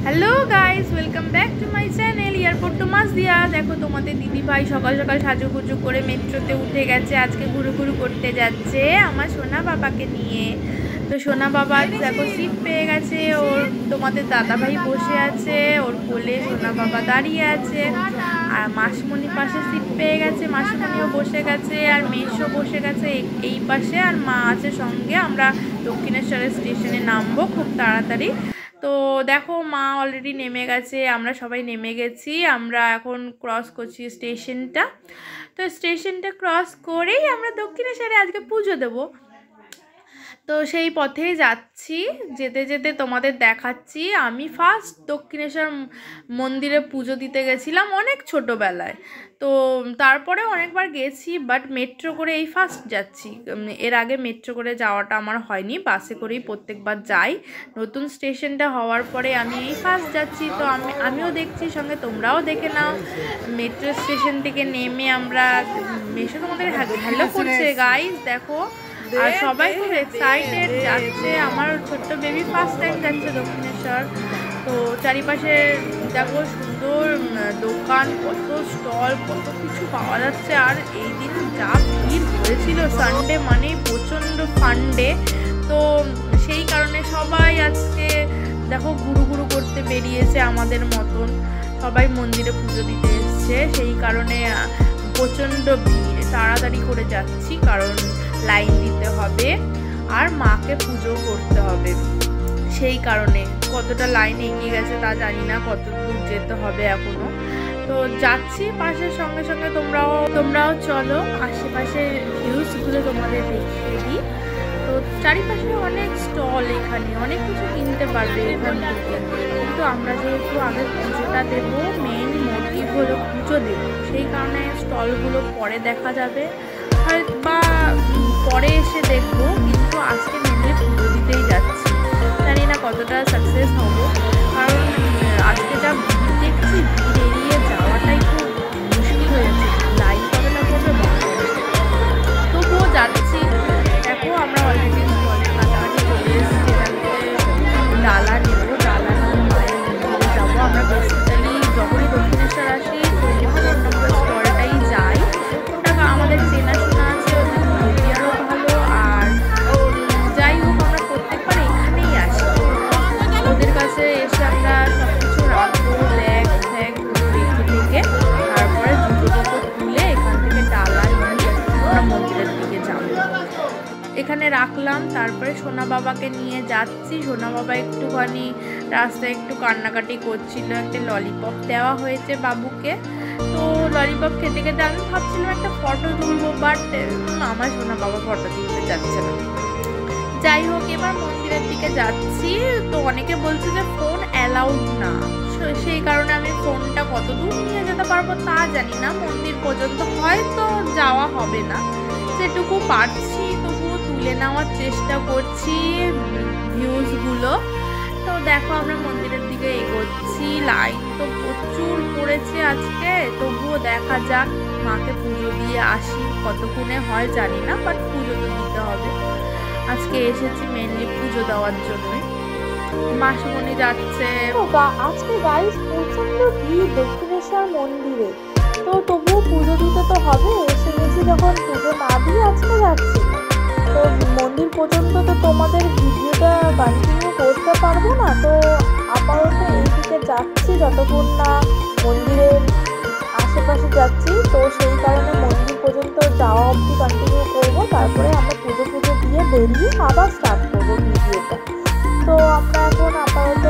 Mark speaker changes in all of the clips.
Speaker 1: Hello guys welcome back to my channel airport to मासदिया। देखो तुम्हारे दीदी भाई सकाल सकाल साजुगुजु करे मेट्रोते उठे गेছে আজকে ঘুরু ঘুরু করতে যাচ্ছে আমার সোনা বাবাকে নিয়ে। তো সোনা বাবা দেখো সিট পেয়ে গেছে, ওর তোমাদের দাদা ভাই বসে আছে, ওর কোলে সোনা বাবা দাঁড়িয়ে আছে, আর মাসিমণি পাশে সিট পেয়ে গেছে, মাসিমণিও বসে গেছে, আর মেশো বসে গেছে এই পাশে, আর মা আছে সঙ্গে। আমরা দক্ষিণেশ্বরের স্টেশনে নামবো খুব তাড়াতাড়ি। তো দেখো মা অলরেডি নেমে গেছে, আমরা সবাই নেমে গেছি। আমরা এখন ক্রস করছি স্টেশনটা। তো স্টেশনটা ক্রস করেই আমরা দক্ষিণেশ্বরে আজকে পুজো দেবো। তো সেই পথেই যাচ্ছি, যেতে যেতে তোমাদের দেখাচ্ছি। আমি ফার্স্ট দক্ষিণেশ্বর মন্দিরে পুজো দিতে গেছিলাম অনেক ছোটোবেলায়, তো তারপরে অনেকবার গেছি, বাট মেট্রো করে এই ফার্স্ট যাচ্ছি। এর আগে মেট্রো করে যাওয়াটা আমার হয়নি, বাসে করেই প্রত্যেকবার যাই। নতুন স্টেশনটা হওয়ার পরে আমি এই ফার্স্ট যাচ্ছি। তো আমিও দেখছি, সঙ্গে তোমরাও দেখে নাও। মেট্রো স্টেশন থেকে নেমে আমরা মেশো তোমাদের হ্যালো করছে গাইস দেখো, আর সবাই খুব এক্সাইটেড যাচ্ছে। আমার ছোট্ট বেবি ফার্স্ট টাইম যাচ্ছে দক্ষিণেশ্বর। তো চারিপাশে দেখো সুন্দর দোকান, কত স্টল, কত কিছু পাওয়া যাচ্ছে। আর এই দিন যা ভিড় হয়েছিল, সানডে মানে প্রচণ্ড ফান্ডে। তো সেই কারণে সবাই আজকে দেখো ঘুরু ঘুরু করতে বেরিয়েছে আমাদের মতন, সবাই মন্দিরে পুজো দিতে এসছে। সেই কারণে প্রচণ্ড ভিড়, তাড়াতাড়ি করে যাচ্ছি কারণ লাইন দিতে হবে আর মাকে পুজো করতে হবে। সেই কারণে কতটা লাইন এগিয়ে গেছে তা জানি না, কত দূর যেতে হবে এখনো। তো যাচ্ছি পাশের সঙ্গে সঙ্গে তোমরাও চলো, আশেপাশে ভিউজগুলো তোমাদের দেখিয়ে দিই। তো চারিপাশে অনেক স্টল, এখানে অনেক কিছু কিনতে পারবে এখান থেকে। কিন্তু আমরা যেহেতু আগে পুজোটা দেবো, মেন মোটিভ হলো পুজো দেবো, সেই কারণে স্টলগুলো পরে দেখা যাবে বা পরে এসে দেখবো। কিন্তু আজকে মেনলি পুজো দিতেই যাচ্ছি, জানি না কতটা সাকসেস হবো, কারণ আজকে যা ভিড় দেখছি, ভিড় এড়িয়ে যাওয়াটাই খুব মুশকিল হয়েছে। লাইন কবে না করবে, তবুও যাচ্ছি। দেখো আমরা অলরেডি স্টলের কাছাকাছি চলে এসেছি, ডালা নেবো, ডালা নিয়ে মায়ের মন্দিরে যাবো। আমরা বেসিক্যালি যখনই দক্ষিণেশ্বর আসি 24 নম্বর স্টলটাই যাই, ওটা আমাদের চেনাশোনা আছে, ওদের আরও ভালো। আর যাই হোক আমরা প্রত্যেকবার এখানেই আসি, ওদের কাছে এসে আমরা সব কিছু রাখবো, ব্যাগ ফ্যাগ রেখে থেকে তারপরে জুতো তুলে এখান থেকে ডালা নিয়ে আমরা মন্দিরের দিকে যাবো। এখানে রাখলাম, তারপরে সোনা বাবাকে নিয়ে যাচ্ছি। সোনা বাবা একটুখানি রাস্তায় একটু কান্নাকাটি করছিল, একটা ললিপপ দেওয়া হয়েছে বাবুকে। তো ললিপপ খেতে খেতে আমি ভাবছিলাম একটা ফটো তুলবো, বাট আমার সোনা বাবা ফটো তুলতে যাচ্ছে না। যাই হোক এবার মন্দিরের দিকে যাচ্ছি। তো অনেকে বলছে যে ফোন অ্যালাউড না, সেই কারণে আমি ফোনটা কত দূর নিয়ে যেতে পারবো তা জানি না। মন্দির পর্যন্ত হয়তো যাওয়া হবে না, যেটুকু পারছি তবুও তুলে নেওয়ার চেষ্টা করছি ভিউজগুলো। তো দেখো আমরা মন্দিরের দিকে এগোচ্ছি, লাইন তো প্রচুর পড়েছে আজকে, তবুও দেখা যাক, মাকে পুজো দিয়ে আসি। কতক্ষণে হয় জানি না, বাট পুজো তো দিতে হবে। আজকে এসেছি মেনলি পুজো দেওয়ার জন্যই। মাসিমণি যাচ্ছে।
Speaker 2: আজকে গাইস প্রচন্ড ভিড় দক্ষিণেশ্বর মন্দিরে, তো তবুও পুজো দিতে তো হবে। এসে গেছি যখন, পুজো না দিয়ে আজকে যাচ্ছি। তো মন্দির পর্যন্ত তো তোমাদের ভিডিওটা কন্টিনিউ করতে পারবো না, তো আপাতত এইদিকে যাচ্ছি যতক্ষণ না মন্দিরের আশেপাশে যাচ্ছি। তো সেই কারণে মন্দির পর্যন্ত যাওয়া অবধি কন্টিনিউ করবো, তারপরে আমরা পুজো দিয়ে বেরিয়ে আবার স্টার্ট করবো ভিডিওটা। তো আমরা এখন আপাতত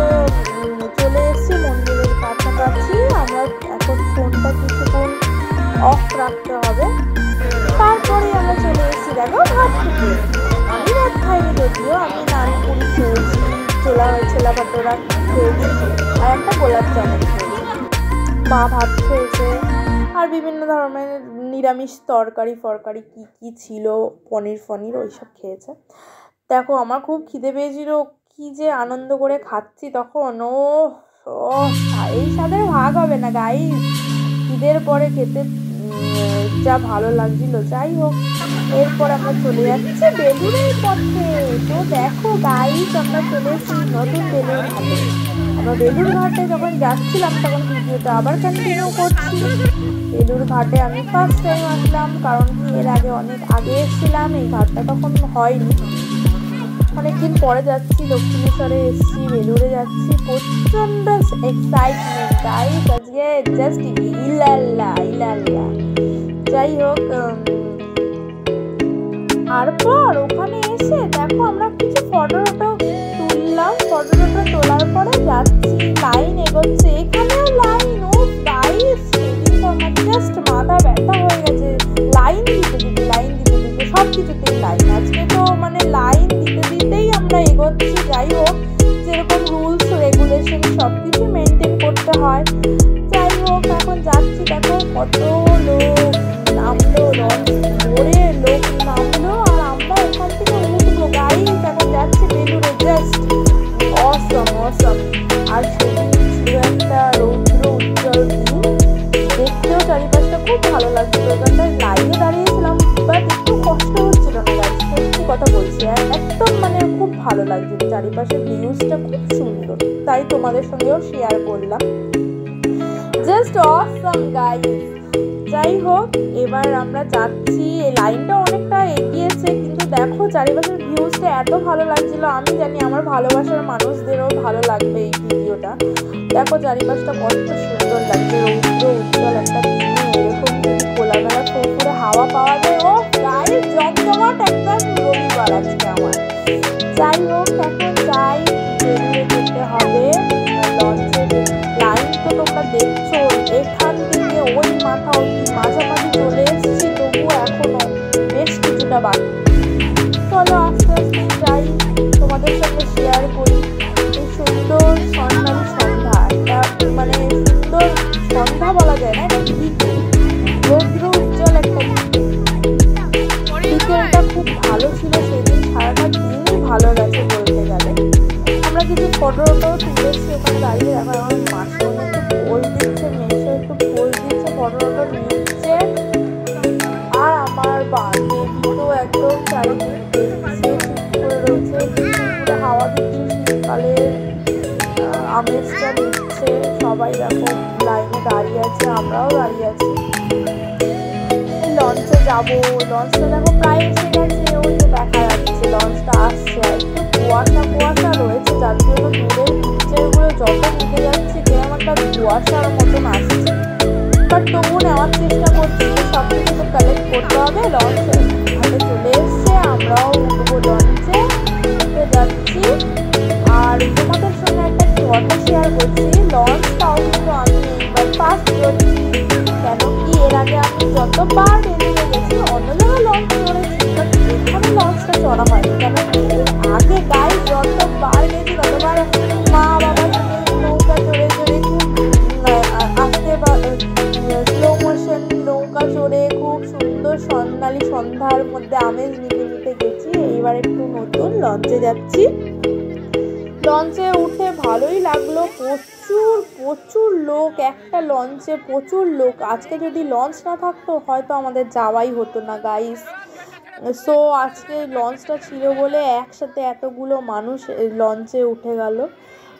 Speaker 2: চলে এসেছি মন্দিরের কাছাকাছি। আমরা এখন ফোনটা কিছুক্ষণ অফ রাখতে হবে, তারপরে আমরা চলে এসেছি। দেখো ভাত খেতে, আমি ভাত খাইনি যদিও, আমি নানপুরি খেয়েছি, ছোলা ভাটোরা খেয়েছি, আর একটা গোলাপ জামুন খেয়েছি। মা ভাত খেয়েছে, আর বিভিন্ন ধরনের নিরামিষ তরকারি ফরকারি কী ছিল, পনির ওইসব খেয়েছে। দেখো আমার খুব খিদে পেয়েছিল, কি যে আনন্দ করে খাচ্ছি তখন, ও এই স্বাদের ভাগ হবে না গাইস। খিদের পরে খেতে যা ভালো লাগছিল। যাই হোক এরপর আমরা চলে যাচ্ছি বেলুড়ের পথে। তো দেখো গাইস আমরা চলে এসেছি নতুন বেলুড় ঘাটে। আমরা বেলুর ঘাটে যখন যাচ্ছিলাম তখন ভিডিওটা আবার কন্টিনিউ করছি। বেলুর ঘাটে আমি ফার্স্ট টাইম আসলাম, কারণ কি এর আগে অনেক আগে এসেছিলাম, এই ঘাটটা তখন হয়নি। অনেকদিন পরে যাচ্ছি, দক্ষিণেশ্বরে এসেছি, বেলুড়ে যাচ্ছি, প্রচন্ড এক্সাইটমেন্ট গাইস আজকে, জাস্ট ইলাল্লা। যাই হোক, তারপর ওখানে এসে দেখো আমরা কিছু ফটো তুললাম। ফটো তোলার পরে যাচ্ছি, লাইন এগোচ্ছে, এখানেও লাইন। ও গাইস সেদিন তো আমার জাস্ট মাথা ব্যথা হয়ে গেছে, লাইন দিতে সব কিছুতেই লাইন। আজকে তো মানে লাইন দিতেই আমরা এগোচ্ছি। যাই হোক, যেরকম রুলস রেগুলেশন সব কিছু মেনটেন করতে হয়। যাই হোক, এখন যাচ্ছি, দেখো কত লোক নামলো, লঞ্চ ভরে লোক নামলো, আর আমরা এখান থেকে উঠবো গাইস। এখন যাচ্ছি বেলুড়ে, জাস্ট অসম। আর সেদিন ছিল একটা রৌদ্র উজ্জ্বল দিন, দেখতেও চারিপাশটা খুব ভালো লাগছিল। ওখানটায় লাইনে দাঁড়িয়েছিলাম, বাট একটু কষ্ট হচ্ছিল না গাইস, সত্যি কথা বলছি। একদম মানে খুব ভালো লাগছিল, চারিপাশের ভিউজটা খুব সুন্দর, তাই তোমাদের সঙ্গেও শেয়ার করলাম। জাস্ট অসম গাইস। যাই হোক, এবার আমরা যাচ্ছি, এই লাইনটা অনেকটা এগিয়েছে, কিন্তু দেখো চারিপাশের ভিউজটা এত ভালো লাগছিল। আমি জানি আমার ভালোবাসার মানুষদেরও ভালো লাগবে এই ভিডিওটা। দেখো চারিপাশটা কত সুন্দর লাগছে, রৌদ্র উজ্জ্বল একটা দিনে এরকম যদি খোলামেলা ফুরফুরে হাওয়া পাওয়া যায়, ও গাইস জমজমাট একটা রবিবার আজকে আমার। যাই হোক, এখন যাই, বেরিয়ে যেতে হবে। লঞ্চের লাইন তো তোমরা দেখছো, এখান থেকে ওই মাথা অব্দি মাঝামাঝি চলে এসেছি, তবুও এখনো বেশ কিছুটা বাকি। চলো আস্তে আস্তে যাই, তোমাদের সঙ্গে শেয়ার করি এই সুন্দর সন্ধ্যার সন্ধ্যা। একটা মানে সুন্দর সন্ধ্যা বলা যায় না, এটা বিকেল, রৌদ্র উজ্জ্বল একটা বিকেলটা খুব ভালো ছিল সেদিন, সারাটা দিনই ভালো গেছে বলতে গেলে। আমরা কিছু ফটোটাও তুলেছি ওখানে দাঁড়িয়ে। এখন আমার মাসিমণি একটু পোজ দিচ্ছে, মেসো একটু পোজ দিচ্ছে, ফটোটা নিচ্ছে, আর আমার বেবি তো একদম চারিদিক দেখছে, করে রয়েছে, পুরো হাওয়া দিচ্ছে, শীতকালে আমেজটা নিচ্ছে। সবাই দেখো লাইনে দাঁড়িয়ে আছে, আমরাও দাঁড়িয়ে আছি। লঞ্চে যাবো, লঞ্চটা দেখো প্রায় এসে গেছে, ওই যে দেখা যাচ্ছে লঞ্চটা আসছে। একটু কুয়াশা রয়েছে, যার জন্য দূরের পিকচারগুলো যত নিতে যাচ্ছে কিরকম একটা কুয়াশার মতন আসছে, বাট তবু নেওয়ার চেষ্টা করছি। সব কিছু তো কালেক্ট করতে হবে। লঞ্চ হাতে চলে এসছে, আমরাও উঠবো লঞ্চে, উঠে যাচ্ছি। আর তোমাদের সঙ্গে একটা কথা শেয়ার করছি, লঞ্চটাও কিন্তু আমি এইবার ফার্স্ট করছি। কেন কি এর আগে আমি যতবার বেরিয়ে গেছি অন্য জায়গায় লঞ্চ চড়েছি, বাট এখানে লঞ্চটা চড়া হয়নি। কেন কি আগে গাইস যতবার গেছি ততবার মা বাবার সঙ্গে নৌকা চড়ে খুব আসতে স্লো মোশন নৌকা চড়ে খুব সুন্দর সন্ধ্যালি সন্ধ্যার মধ্যে আমেজ নিতে গেছি। এইবার একটু নতুন লঞ্চে যাচ্ছি। লঞ্চে উঠে ভালোই লাগলো, প্রচুর লোক, একটা লঞ্চে প্রচুর লোক। আজকে যদি লঞ্চ না থাকতো হয়তো আমাদের যাওয়াই হতো না গাইস। সো আজকে লঞ্চটা ছিল বলে একসাথে এতগুলো মানুষ লঞ্চে উঠে গেল,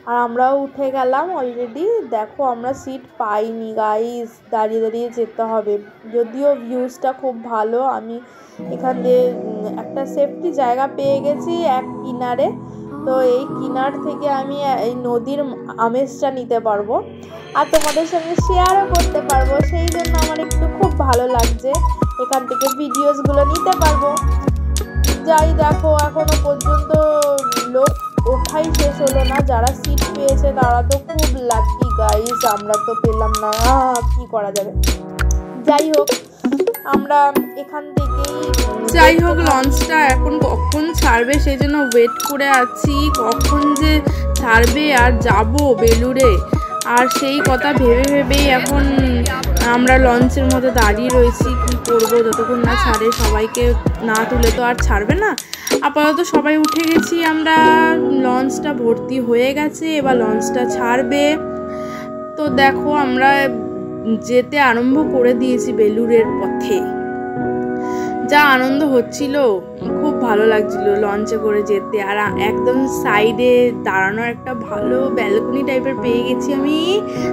Speaker 2: আর আমরাও উঠে গেলাম অলরেডি। দেখো আমরা সিট পাইনি গাইস, দাঁড়িয়ে যেতে হবে। যদিও ভিউজটা খুব ভালো, আমি এখান দিয়ে একটা সেফটি জায়গা পেয়ে গেছি এক কিনারে, তো এই কিনার থেকে আমি এই নদীর আমেজটা নিতে পারবো আর তোমাদের সঙ্গে শেয়ারও করতে পারবো। সেই জন্য আমার একটু খুব ভালো লাগছে, এখান থেকে ভিডিওসগুলো নিতে পারবো। যাই দেখো এখনো পর্যন্ত লোক ওঠাই শেষ হলো না, যারা সিট পেয়েছে তারা তো খুব লাকি গাইস, আমরা তো পেলাম না, কি করা যাবে। যাই হোক আমরা এখান থেকেই লঞ্চটা এখন কখন ছাড়বে সেই জন্য ওয়েট করে আছি, কখন যে ছাড়বে আর যাব বেলুড়ে। আর সেই কথা ভেবেই এখন আমরা লঞ্চের মধ্যে দাঁড়িয়ে রয়েছি, কি করব যতক্ষণ না ছাড়ে। সবাইকে না তুলে তো আর ছাড়বে না। আপাতত সবাই উঠে গেছি আমরা, লঞ্চটা ভর্তি হয়ে গেছে, এবার লঞ্চটা ছাড়বে। তো দেখো আমরা যেতে আরম্ভ করে দিয়েছি বেলুড়ের পথে।
Speaker 1: যা আনন্দ হচ্ছিল, খুব ভালো লাগছিল লঞ্চে করে যেতে। আর একদম সাইডে দাঁড়ানোর একটা ভালো ব্যালকনি টাইপের পেয়ে গেছি আমি।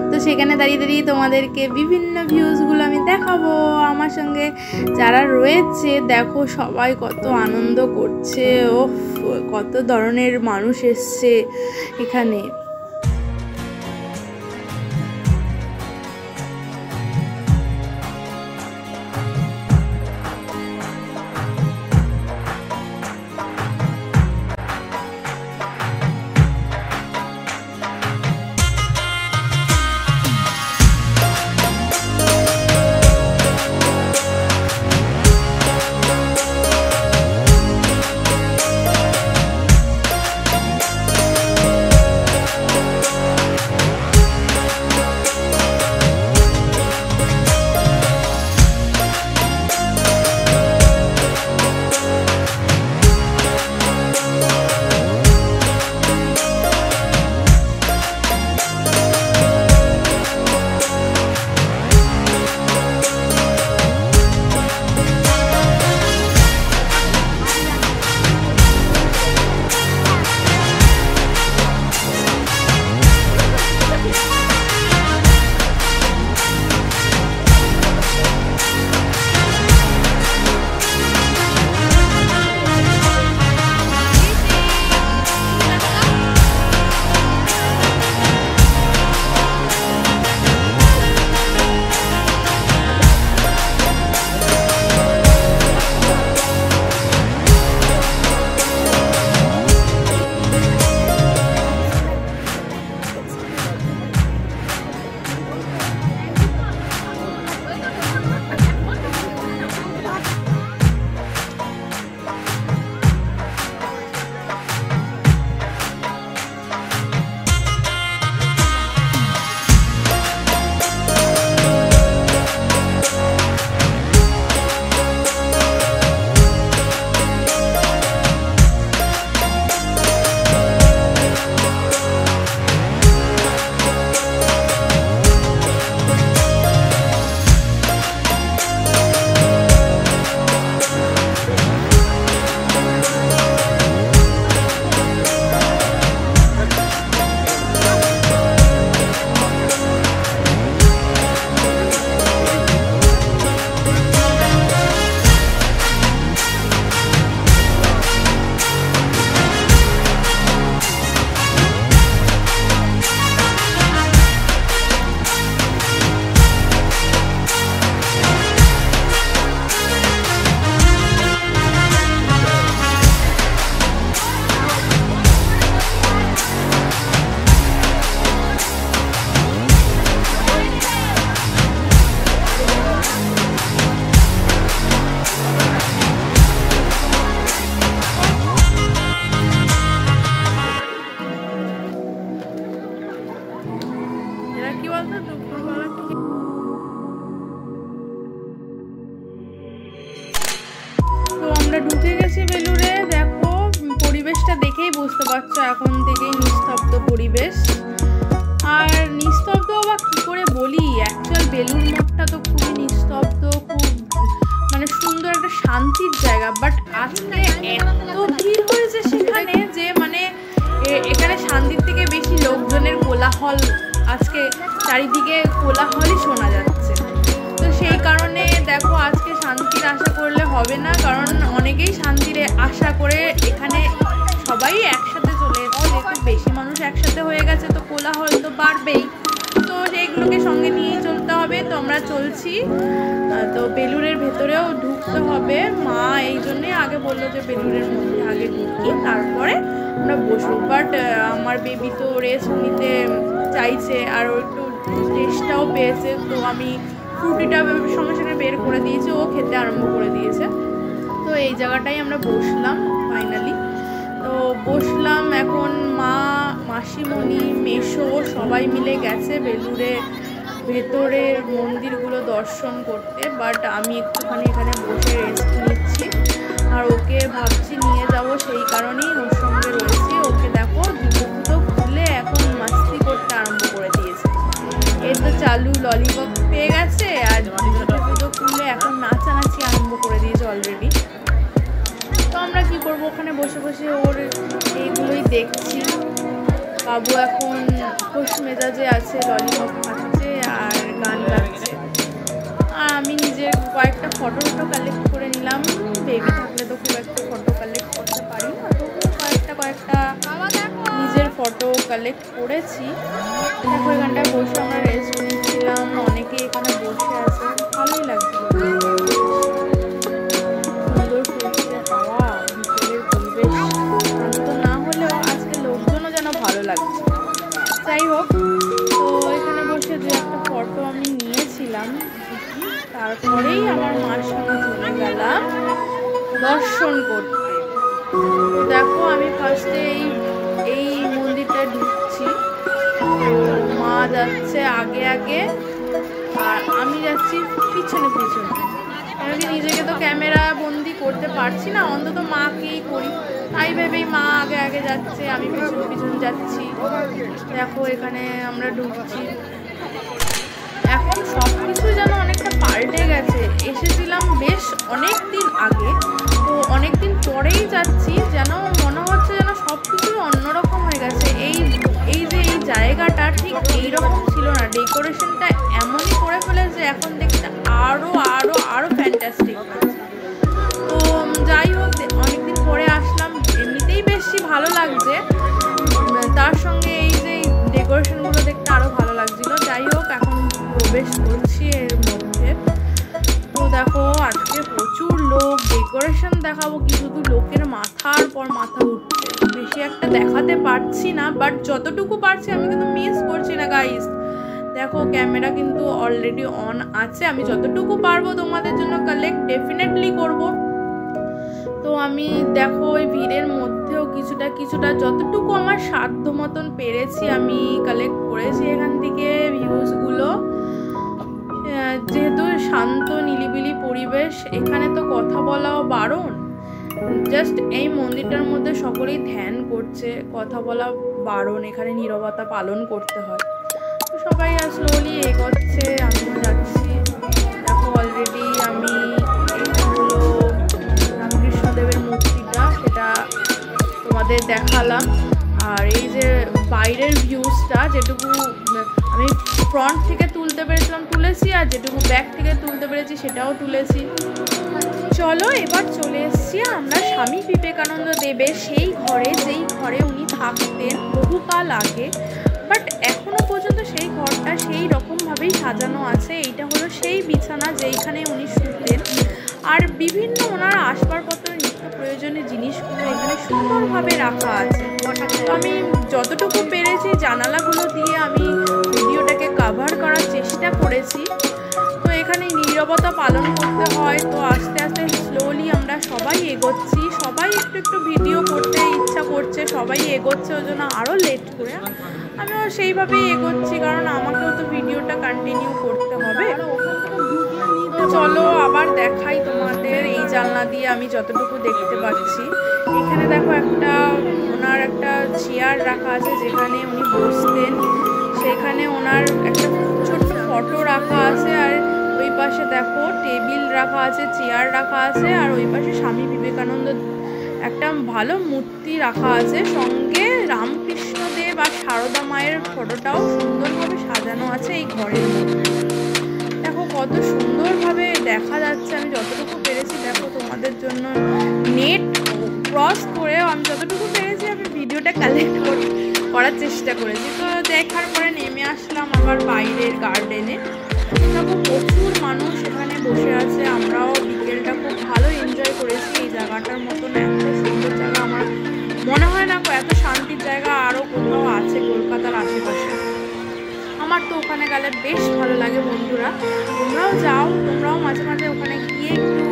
Speaker 1: তো সেখানে দাঁড়িয়ে দাঁড়িয়ে তোমাদেরকে বিভিন্ন ভিউজগুলো আমি দেখাবো। আমার সঙ্গে যারা রয়েছে দেখো সবাই কত আনন্দ করছে, ও কত ধরনের মানুষ এসছে এখানে। আমরা ঢুকে গেছি বেলুড়ে। দেখো পরিবেশটা দেখেই বুঝতে পারছো এখন থেকেই নিস্তব্ধ পরিবেশ। আর নিস্তব্ধ বা কী করে বলি, অ্যাকচুয়াল বেলুড় মঠটা তো খুবই নিস্তব্ধ, খুব মানে সুন্দর একটা শান্তির জায়গা। বাট আজকে এত ভিড় হয়েছে সেখানে যে মানে এখানে শান্তির থেকে বেশি লোকজনের কোলাহল, আজকে চারিদিকে কোলাহলই শোনা যাচ্ছে। তো সেই কারণে দেখো আজকে শান্তির আশা করলে হবে না, কারণ অনেকেই শান্তির আশা করে এখানে সবাই একসাথে চলে এসেছে। একটু বেশি মানুষ একসাথে হয়ে গেছে তো কোলাহল তো বাড়বেই, তো সেইগুলোকে সঙ্গে নিয়েই চলতে হবে। তো আমরা চলছি, তো বেলুড়ের ভেতরেও ঢুকতে হবে। মা এই জন্যে আগে বললো যে বেলুড়ের মধ্যে আগে ঢুকি তারপরে আমরা বসবো। বাট আমার বেবি তো রেস্ট নিতে চাইছে আর ও একটু টেস্টটাও পেয়েছে, তো আমি ফ্রুটিটা সঙ্গে সঙ্গে বের করে দিয়েছি, ও খেতে আরম্ভ করে দিয়েছে। তো এই জায়গাটাই আমরা বসলাম ফাইনালি। তো বসলাম, এখন মা, মাসিমণি, মেসো সবাই মিলে গেছে বেলুড়ে ভেতরের মন্দিরগুলো দর্শন করতে। বাট আমি একটুখানি এখানে বসে রেস্ট নিচ্ছি আর ওকে ভাবছি নিয়ে যাব, সেই কারণেই ওর সঙ্গে রয়েছি। ওকে দেখো জুতো খুলে এখন মাস্তি করতে আরম্ভ করে দিয়েছে। এর তো চালু ললিপপ পেয়ে গেছে আর জুতো তুলে এখন নাচানাচি আরম্ভ করে দিয়েছে অলরেডি। তো আমরা কি করব, ওখানে বসে বসে ওর এইগুলোই দেখছি। বাবু এখন খুশ মেজাজে আছে, ললিপপ খাচ্ছে আর গান গাচ্ছে। আর আমি নিজের কয়েকটা ফটো কালেক্ট করে নিলাম। বেবি থাকলে তো খুব একটা ফটো কালেক্ট করতে পারি না, তো কয়েকটা নিজের ফটো কালেক্ট করেছি। দেখো এখানটায় বসে আমরা রেস্ট নিচ্ছিলাম, অনেকে এখানে বসে আছে, ভালোই লাগছিল। সুন্দর ফুলছে হাওয়া, ভিতরের পরিবেশ শান্ত না হলেও আজকে লোকজনও যেন ভালো লাগছে। যাই হোক, তো এখানে বসে যে একটা ফটো আমি নিয়েছিলাম, তারপরেই আমার মার সাথে চলে গেলাম দর্শন করতে। দেখো আমি ফার্স্টে এই মন্দিরটা ঢুকছি, মা যাচ্ছে আগে আগে আর আমি যাচ্ছি পিছনে পিছনে। আমি নিজেকে তো ক্যামেরা বন্দি করতে পারছি না, অন্তত মাকেই করি, তাই ভেবেই মা আগে আগে যাচ্ছে, আমি পিছনে পিছনে যাচ্ছি। দেখো এখানে আমরা ঢুকছি। এখন সব কিছু যেন অনেকটা পাল্টে গেছে। এসেছিলাম বেশ অনেক দিন আগে, তো অনেক দিন পরেই যাচ্ছি, যেন মনে হচ্ছে যেন সব কিছুই অন্যরকম হয়ে গেছে। এই যে এই জায়গাটা ঠিক এইরকম ছিল না, ডেকোরেশনটা এমনই করে ফেলেছে এখন দেখতে আরও আরও আরও ফ্যান্টাস্টিক লাগছে। তো যাই হোক, অনেকদিন পরে আসলাম, এমনিতেই বেশি ভালো লাগছে, তার সঙ্গে এই যে ডেকোরেশনগুলো দেখতে আরও ভালো লাগছিলো। যাই হোক, এখন প্রবেশ করছি এর মধ্যে। তো দেখো আজকে প্রচুর লোক, ডেকোরেশন দেখাবো কি, শুধু লোকের মাথার পর মাথা উঠছে। বেশি একটা দেখাতে পারছি না, বাট যতটুকু পারছি আমি কিন্তু মিস করছি না গাইস। দেখো ক্যামেরা কিন্তু অলরেডি অন আছে, আমি যতটুকু পারবো তোমাদের জন্য কালেক্ট ডেফিনেটলি করব। তো আমি দেখো ওই ভিড়ের মধ্যেও কিছুটা যতটুকু আমার সাধ্য মতন পেরেছি আমি কালেক্ট করেছি এখান থেকে ভিউজগুলো। যেহেতু শান্ত নিলিবিলি পরিবেশ, এখানে তো কথা বলাও বারণ, জাস্ট এই মন্দিরটার মধ্যে সকলেই ধ্যান করছে, কথা বলা বারণ, এখানে নীরবতা পালন করতে হয়। তো সবাই স্লোলি এগোচ্ছে, আমিও যাচ্ছি। দেখো অলরেডি আমি এইটা হলো রামকৃষ্ণদেবের মূর্তিটা, সেটা তোমাদের দেখালাম। আর এই যে বাইরের ভিউজটা, যেটুকু আমি ফ্রন্ট থেকে তুলতে পেরেছিলাম তুলেছি, আর যেটুকু ব্যাক থেকে তুলতে পেরেছি সেটাও তুলেছি। চলো এবার চলে এসেছি আমরা স্বামী বিবেকানন্দ দেবের সেই ঘরে, যেই ঘরে উনি থাকতেন বহুকাল আগে, বাট এখনো পর্যন্ত সেই ঘরটা সেই রকমভাবেই সাজানো আছে। এইটা হলো সেই বিছানা যেইখানে উনি শুতেন, আর বিভিন্ন ওনার আসবাবপত্র নিত্য প্রয়োজনীয় জিনিসগুলো এখানে সুন্দরভাবে রাখা আছে। তো আমি যতটুকু পেরেছি জানালাগুলো দিয়ে আমি ভিডিওটাকে কভার করার চেষ্টা করেছি। তো এখানে নীরবতা পালন করতে হয়, তো আস্তে আস্তে স্লোলি আমরা সবাই এগোচ্ছি, সবাই একটু ভিডিও করতে ইচ্ছা করছে, সবাই এগোচ্ছে, ওই জন্য আরও লেট করে আমিও সেইভাবেই এগোচ্ছি, কারণ আমাকেও তো ভিডিওটা কন্টিনিউ করতে হবে। তো চলো আবার দেখাই তোমাদের এই জানলা দিয়ে আমি যতটুকু দেখতে পাচ্ছি। এখানে দেখো ওনার একটা চেয়ার রাখা আছে যেখানে উনি বসতেন, সেখানে ওনার একটা ছোট্ট ফটো রাখা আছে, আর ওই পাশে দেখো টেবিল রাখা আছে, চেয়ার রাখা আছে, আর ওই পাশে স্বামী বিবেকানন্দ একটা ভালো মূর্তি রাখা আছে, সঙ্গে রামকৃষ্ণদেব আর সারদা মায়ের ফটোটাও সুন্দরভাবে সাজানো আছে এই ঘরের মধ্যে। দেখো কত সুন্দরভাবে দেখা যাচ্ছে, আমি যতটুকু পেরেছি দেখো তোমাদের জন্য নেট ক্রস করে আমি যতটুকু পেরেছি আমি ভিডিওটা কালেক্ট করার চেষ্টা করেছি। তো দেখার পরে নেমে আসলাম আবার বাইরের গার্ডেনে। দেখো প্রচুর মানুষ এখানে বসে আছে, আমরাও বিকেলটা খুব ভালো এনজয় করেছি। এই জায়গাটার মতন এত সুন্দর জায়গা আমার মনে হয় না এত শান্তির জায়গা আরও কোথাও আছে কলকাতার আশেপাশে। আমার তো ওখানে গেলে বেশ ভালো লাগে। বন্ধুরা তোমরাও যাও, তোমরাও মাঝে মাঝে ওখানে গিয়ে একটু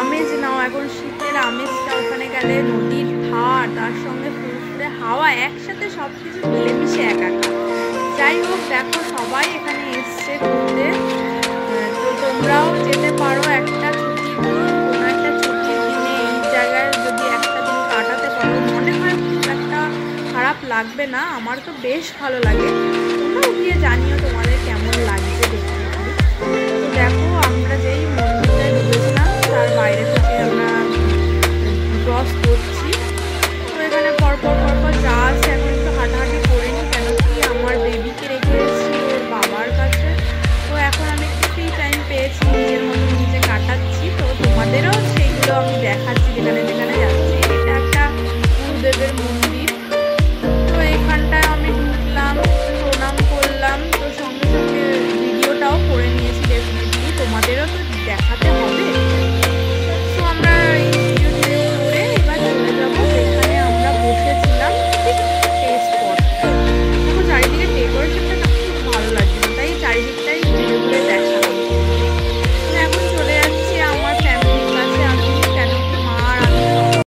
Speaker 1: আমেজ নাও। এখন শীতের আমেজটা ওখানে গেলে, নদীর ধার, তার সঙ্গে ফুরফুরে হাওয়া, একসাথে সব কিছু মিলেমিশে একা। যাই হোক দেখো সবাই এখানে এসছে ঘুরতে, তো তোমরাও যেতে পারো একটা ছুটির দিন, কোনো একটা ছুটির দিনে এই জায়গায় যদি একটা দিন কাটাতে পারো মনে হয় খুব একটা খারাপ লাগবে না। আমার তো বেশ ভালো লাগে।